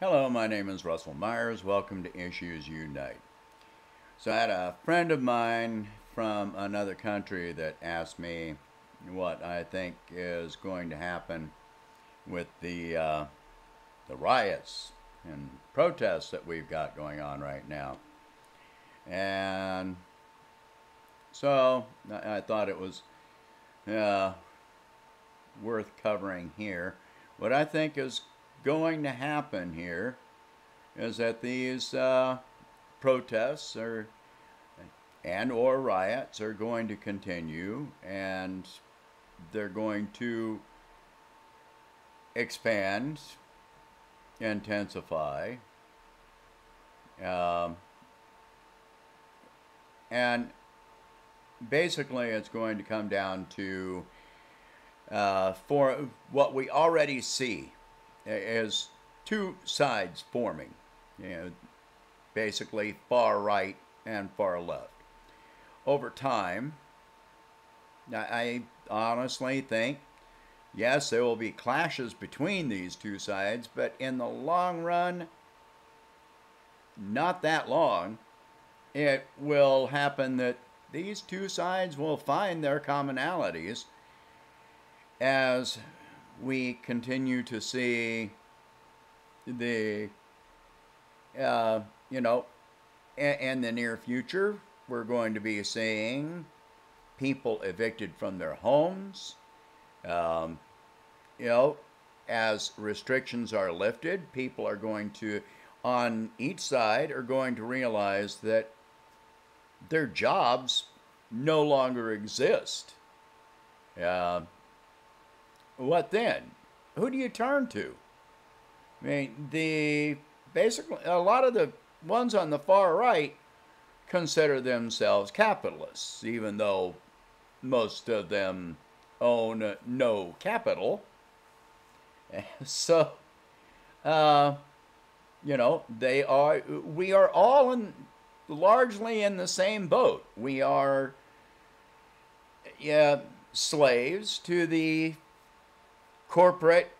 Hello, my name is Russell Myers. Welcome to Issues Unite. So I had a friend of mine from another country that asked me what I think is going to happen with the riots and protests that we've got going on right now. And so I thought it was uh, worth covering here. What I think is going to happen here is that these protests or riots are going to continue, and they're going to expand, intensify, um, and basically it's going to come down to for what we already see is two sides forming, basically far right and far left. Over time, I honestly think, yes, there will be clashes between these two sides, but in the long run, not that long, it will happen that these two sides will find their commonalities as we continue to see the, in the near future, we're going to be seeing people evicted from their homes. Um, as restrictions are lifted, people are going to, on each side, are going to realize that their jobs no longer exist. Uh, what then? Who do you turn to? I mean, basically a lot of the ones on the far right consider themselves capitalists, even though most of them own no capital. So, we are all largely in the same boat. We are slaves to the corporate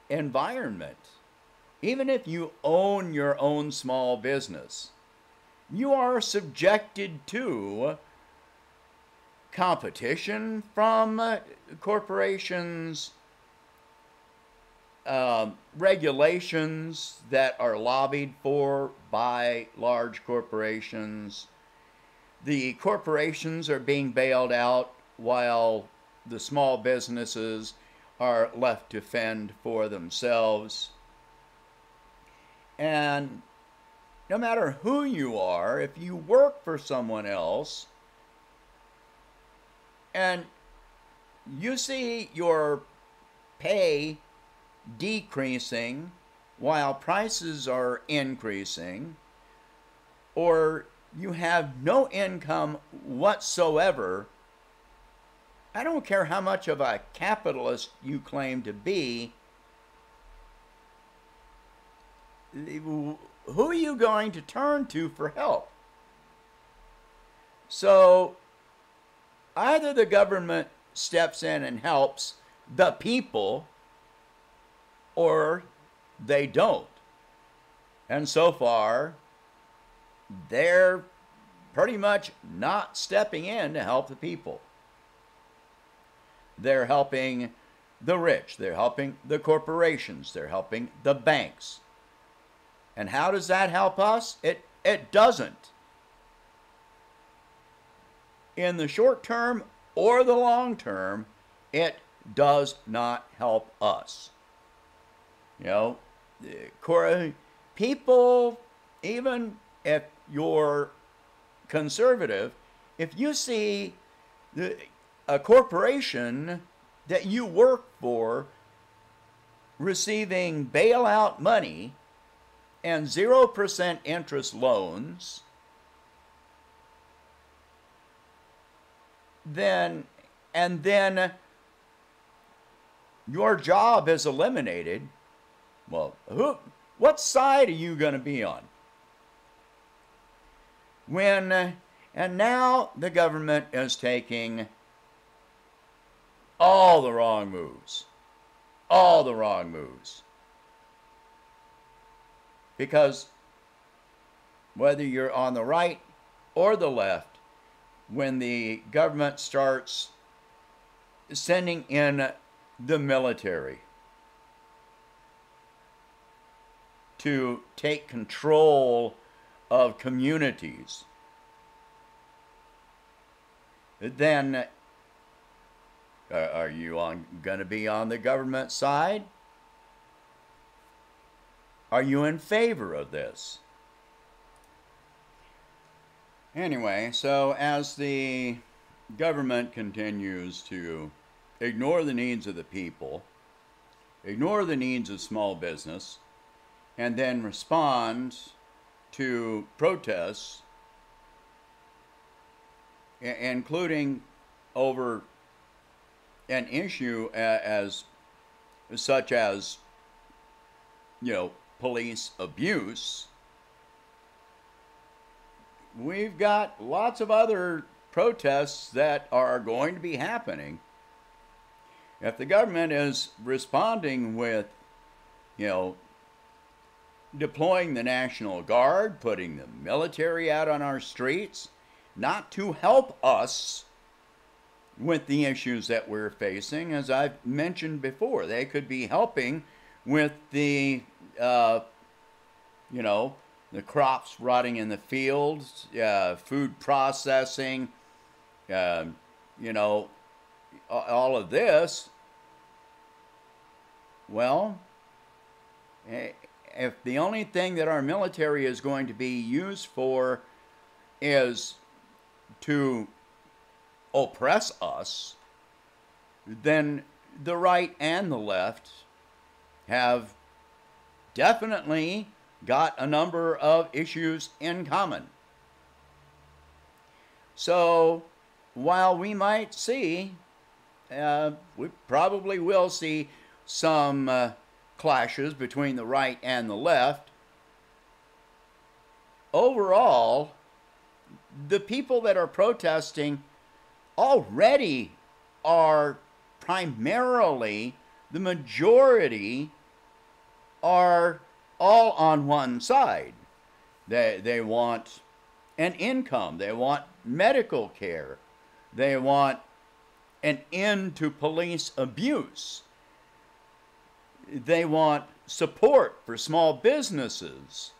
environment. Even if you own your own small business, you are subjected to competition from corporations, regulations that are lobbied for by large corporations. The corporations are being bailed out while the small businesses are left to fend for themselves. And no matter who you are, if you work for someone else and you see your pay decreasing while prices are increasing, or you have no income whatsoever, I don't care how much of a capitalist you claim to be, who are you going to turn to for help? So either the government steps in and helps the people, or they don't. And so far, they're pretty much not stepping in to help the people. They're helping the rich. They're helping the corporations. They're helping the banks. And how does that help us? It doesn't. In the short term or the long term, it does not help us. People, even if you're conservative, if you see a corporation that you work for receiving bailout money and 0% interest loans, then your job is eliminated, well, what side are you going to be on? And now the government is taking all the wrong moves. All the wrong moves. Because whether you're on the right or the left, when the government starts sending in the military to take control of communities, then are you going to be on the government side? Are you in favor of this? Anyway, so as the government continues to ignore the needs of the people, ignore the needs of small business, and then respond to protests, including over an issue such as, police abuse, we've got lots of other protests that are going to be happening. If the government is responding with, deploying the National Guard, putting the military out on our streets, not to help us with the issues that we're facing, as I've mentioned before, they could be helping with the, the crops rotting in the fields, food processing, all of this. Well, if the only thing that our military is going to be used for is to oppress us, then the right and the left have definitely got a number of issues in common. So while we might see, we probably will see some clashes between the right and the left, overall, the people that are protesting already are primarily, the majority are all on one side. They want an income. They want medical care. They want an end to police abuse. They want support for small businesses.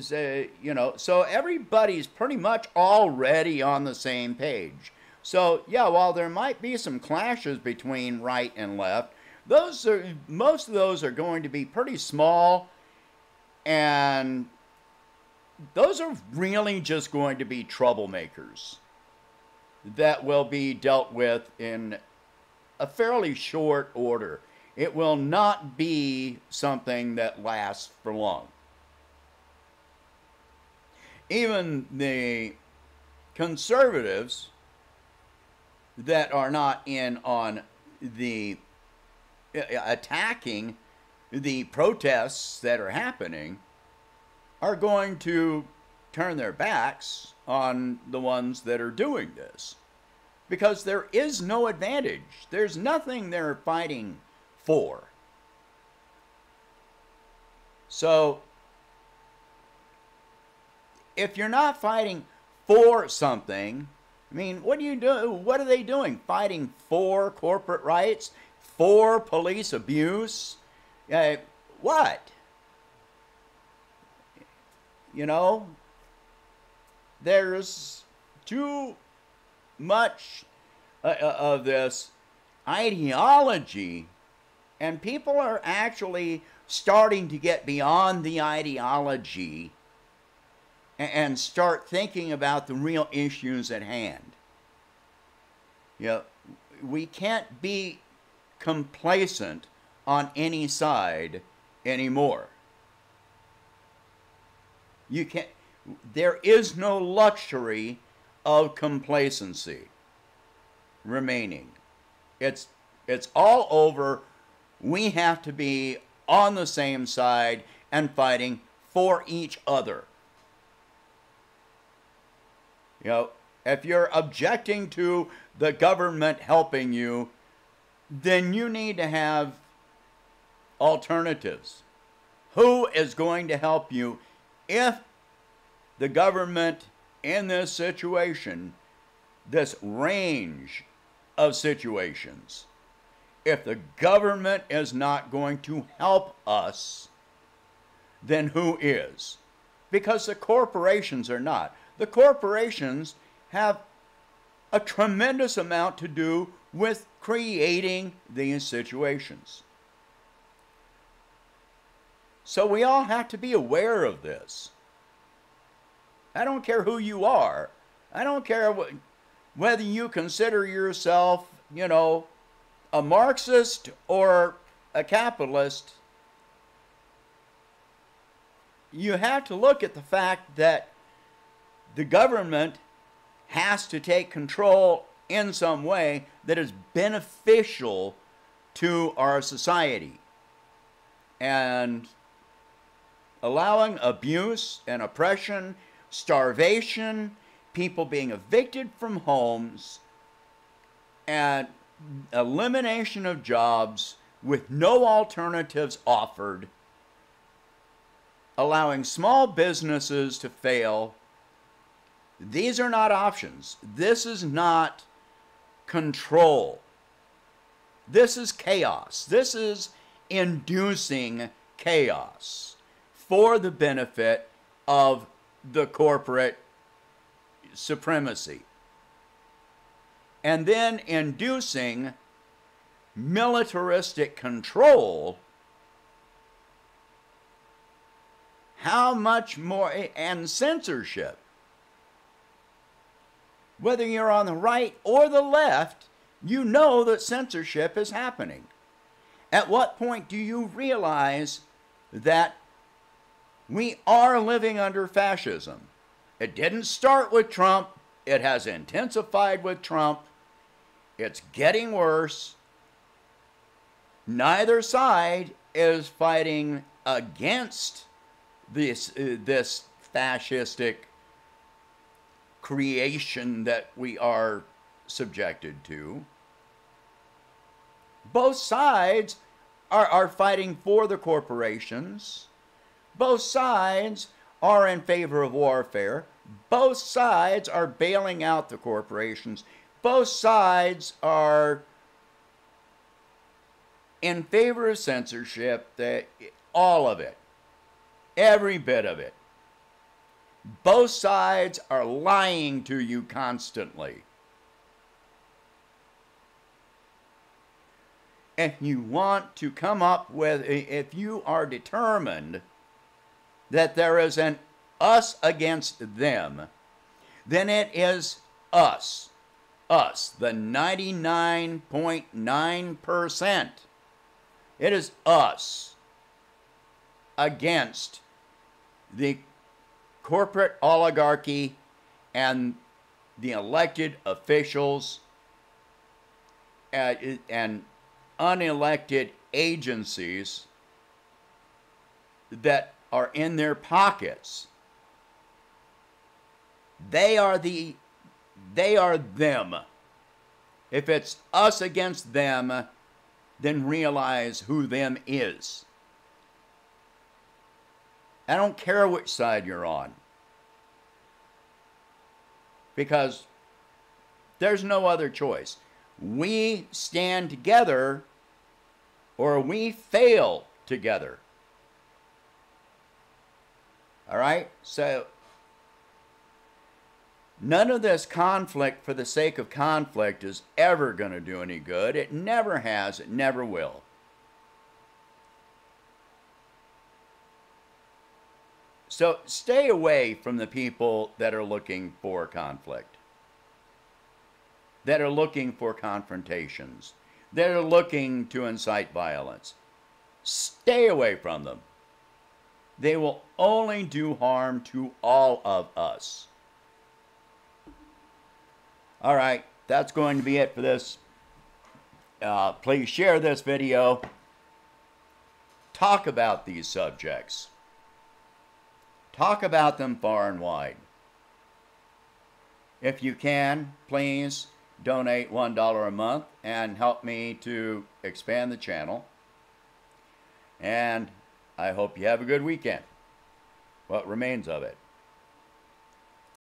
So everybody's pretty much already on the same page. So yeah, while there might be some clashes between right and left, most of those are going to be pretty small, and those are really just going to be troublemakers that will be dealt with in a fairly short order. It will not be something that lasts for long. Even the conservatives that are not in on the attacking the protests that are happening are going to turn their backs on the ones that are doing this, because there is no advantage. There's nothing they're fighting for. So if you're not fighting for something, I mean, what do you do? What are they doing? Fighting for corporate rights? For police abuse? What? There's too much of this ideology, and people are actually starting to get beyond the ideology and start thinking about the real issues at hand. We can't be complacent on any side anymore. There is no luxury of complacency remaining. It's all over. We have to be on the same side and fighting for each other. If you're objecting to the government helping you, then you need to have alternatives. Who is going to help you if the government in this situation, this range of situations, if the government is not going to help us, then who is? Because the corporations are not. The corporations have a tremendous amount to do with creating these situations. So we all have to be aware of this. I don't care who you are. I don't care whether you consider yourself, a Marxist or a capitalist. You have to look at the fact that the government has to take control in some way that is beneficial to our society. And allowing abuse and oppression, starvation, people being evicted from homes, and elimination of jobs with no alternatives offered, allowing small businesses to fail. These are not options. This is not control. This is chaos. This is inducing chaos for the benefit of the corporate supremacy. And then inducing militaristic control. How much more, and censorship. Whether you're on the right or the left, you know that censorship is happening. At what point do you realize that we are living under fascism? It didn't start with Trump. It has intensified with Trump. It's getting worse. Neither side is fighting against this fascistic creation that we are subjected to. Both sides are fighting for the corporations. Both sides are in favor of warfare. Both sides are bailing out the corporations. Both sides are in favor of censorship, all of it, every bit of it. Both sides are lying to you constantly. If you want to come up with, if you are determined that there is an us against them, then it is us, the 99.9%. It is us against the corporate oligarchy and the elected officials and unelected agencies that are in their pockets. They are them. If it's us against them, then realize who them is. I don't care which side you're on, because there's no other choice. We stand together or we fail together. All right? So none of this conflict for the sake of conflict is ever going to do any good. It never has. It never will. So stay away from the people that are looking for conflict, that are looking for confrontations, that are looking to incite violence. Stay away from them. They will only do harm to all of us. All right, that's going to be it for this. Please share this video. Talk about these subjects. Talk about them far and wide. If you can, please donate $1 a month and help me to expand the channel. And I hope you have a good weekend. What remains of it.